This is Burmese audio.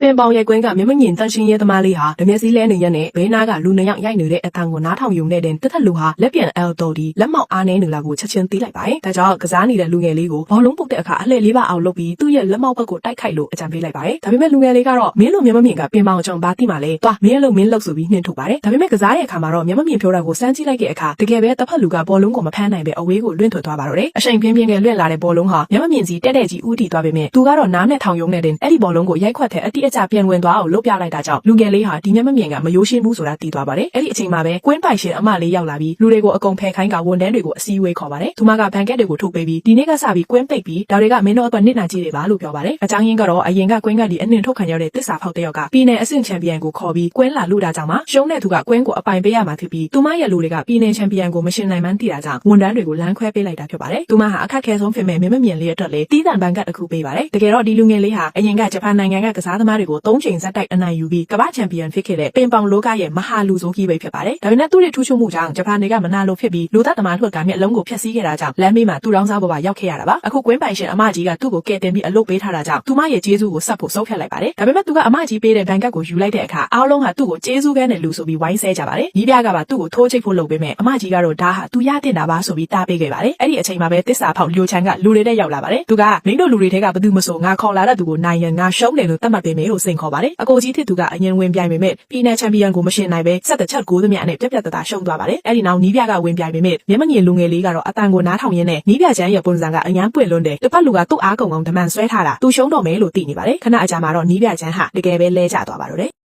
ပင်ပေါင်ရဲ့ကွင်းကမျက်မမြင်တန့်ရှင်းရဲသမားလေးဟာဓမျက်စည်းလဲနေရက်နဲ့ဘေးနားကလူနှစ်ယောက်ရိုက်နေတဲ့အတန်ကိုနားထောင်ယူနေတဲ့တစ်ထက်လူဟာလက်ပြန်အယ်တိုဒီလက်မောက်အားနေနေလာကိုချက်ချင်းသိလိုက်ပါတယ်။ဒါကြောင့်ကစားနေတဲ့လူငယ်လေးကိုဘောလုံးပုတ်တဲ့အခါအလှည့်လေးပါအောင်လုပ်ပြီးသူ့ရဲ့လက်မောက်ဘက်ကိုတိုက်ခိုက်လို့အကြံပေးလိုက်ပါတယ်။ဒါပေမဲ့လူငယ်လေးကတော့မင်းလိုမျက်မမြင်ကပင်ပေါင်ကြောင့်ဘာတိမှလဲ။သွားမင်းလှုပ်ဆိုပြီးနှင်ထုတ်ပါတယ်။ဒါပေမဲ့ကစားတဲ့အခါမှာတော့မျက်မမြင်ပြောတာကိုစမ်းကြည့်လိုက်တဲ့အခါတကယ်ပဲတစ်ဖက်လူကဘောလုံးကိုမဖမ်းနိုင်ပဲအဝေးကိုလွင့်ထွက်သွားပါတော့တယ်။အချိန်ပြင်းပြင်းနဲ့လွင့်လာတဲ့ဘောလုံးဟာမျက်မမြင်စီတဲ့ကြီးဦးတည်သွားပေမဲ့သူကတော့နားနဲ့ထောင်ယုံနေတဲ့အဲ့ဒီဘောလုံးကိုရိုက်ခွက်တဲ့အတိအကျပြန်ဝင်သွားအောင်လုပ်ပြလိုက်တာကြောင့်လူငယ်လေးဟာဒီမျက်မမြင်ကမယိုးရှင်းဘူးဆိုတာသိသွားပါတယ်။အဲ့ဒီအချိန်မှာပဲကွင်းပိုင်ရှင်အမလေးရောက်လာပြီးလူတွေကိုအကုန်ဖယ်ခိုင်းကဝန်ထမ်းတွေကိုအစည်းအဝေးခေါ်ပါတယ်။သူမကဘန်ကက်တွေကိုထုတ်ပေးပြီးဒီနေ့ကစပြီးကွင်းပိတ်ပြီးဒါတွေကမင်းတို့အတွက်နစ်နာကြည့်တွေပါလို့ပြောပါတယ်။အကြောင်းရင်းကတော့အရင်ကကွင်းကဒီအနှင်ထုတ်ခံရတဲ့တစ္ဆာဖောက်တယောက်ကပြည်နယ်အဆင့်ချန်ပီယံကိုခေါ်ပြီးကွင်းလာလူတာကြောင့်မှရှုံးတဲ့သူကကွင်းကိုအပိုင်ပေးရမှာဖြစ်ပြီးသူမရဲ့လူတွေကပြည်နယ်ချန်ပီယံကိုမရှင်နိုင်မှန်းသိတာကြောင့်ဝန်ထမ်းတွေကိုလမ်းခွဲပေးလိုက်တာဖြစ်ပါတယ်။သူမဟာအခက်ခဲဆုံးဖြစ်မဲ့မျက်မမြင်လေးအတွက်လေတီးတန်ဘန်ကက်တစ်ခုပေးပါတယ်။တကယ်တော့ဒီလူငယ်လေးဟာအရင်ကဂျပန်နိုင်ငံကကစားသမားတွေကို၃ချိန်ဇက်တိုက်အနိုင်ယူပြီးကမ္ဘာချန်ပီယံဖြစ်ခဲ့တဲ့ပင်ပေါင်လောကရဲ့မဟာလူဆိုးကြီးပဲဖြစ်ပါတယ်။ဒါပေမဲ့သူ့ရဲ့ထူးခြားမှုကြောင့်ဂျပန်တွေကမနာလိုဖြစ်ပြီးလူသားသမားထွက်ကမျက်လုံးကိုဖျက်ဆီးခဲ့တာကြောင့်လမ်းမေးမှာသူ့တောင်းစားပေါ်ရောက်ခဲ့ရတာပါ။အခုကွင်းပိုင်ရှင်အမကြီးကသူ့ကိုကယ်တင်ပြီးအလုပ်ပေးထားတာကြောင့်သူမရဲ့ကျေးဇူးကိုဆက်ဖို့ဆုံးဖြတ်လိုက်ပါတယ်။ဒါပေမဲ့သူကအမကြီးပေးတဲ့ဘန်ကက်ကိုယူလိုက်တဲ့အခါအားလုံးဟာသူ့ကိုကျေးဇူးကန်းတဲ့လူဆိုပြီးဝိုင်းဆဲကြပါတယ်။ညီပြကပါသူ့ကိုထိုးချိတ်ဖို့လုပ်ပေးမယ်အမကြီးကတော့ဒါဟာသူရတင်တာပါဆိုပြီးတားပေးခဲ့ပါတယ်။အဲ့ဒီအချိန်မှာပဲတစ္ဆာဖောက်လျိုချန်ကလူတွေနဲ့ရောက်လာပါတယ်။သူကမင်းတို့လူတွေထဲကဘသူမဆိုငါခေါ်လာတဲ့သူကိုနိုင်ရန်ငါရှုံးတယ်လို့သတ်မှတ်ပေးမယ်လို့စိန်ခေါ်ပါတယ်။အကိုကြီးထစ်သူကအရင်ဝင်ပြိုင်ပေမဲ့ပြည်နယ်ချန်ပီယံကိုမရှင်နိုင်ပဲဆက်တစ်ချက်ကိုသမျှနဲ့ပြက်တသားရှုံးသွားပါတယ်။အဲ့ဒီနောက်နီးပြကဝင်ပြိုင်ပေမဲ့မျက်မမြင်လူငယ်လေးကတော့အတန်ကိုနားထောင်ရင်းနဲ့နီးပြချမ်းရဲ့ပုံစံကအញ្ញမ်းပွင့်လွန်းတယ်တစ်ဖက်လူကသူ့အားကုန်အောင်ဓမ္မန်ဆွဲထားတာသူရှုံးတော့မယ်လို့သိနေပါတယ်။ခဏအကြာမှာတော့နီးပြချမ်းဟာတကယ်ပဲလဲကျသွားပါတော့တယ်။